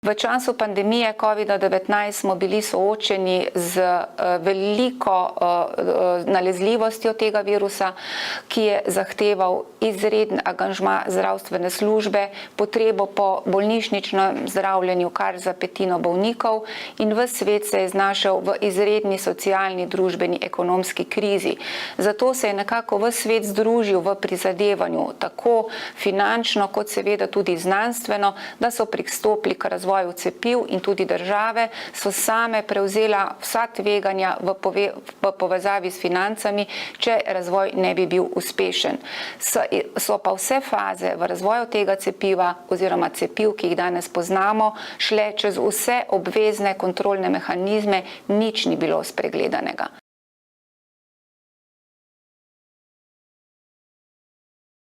V času pandemije COVID-19 smo bili soočeni z veliko nalezljivostjo tega virusa, ki je zahteval izreden angažma zdravstvene službe, potrebo po bolnišničnem zdravljenju kar za petino bolnikov in ves svet se je znašel v izredni socialni, družbeni, ekonomski krizi. Zato se je nekako ves svet združil v prizadevanju, tako finančno kot seveda tudi znanstveno, da so pristopili k razvoju cepiv in tudi države so same prevzela vsa tveganja v povezavi s financami, če razvoj ne bi bil uspešen. So pa vse faze v razvoju tega cepiva oziroma cepiv, ki jih danes poznamo, šle čez vse obvezne kontrolne mehanizme, nič ni bilo spregledanega.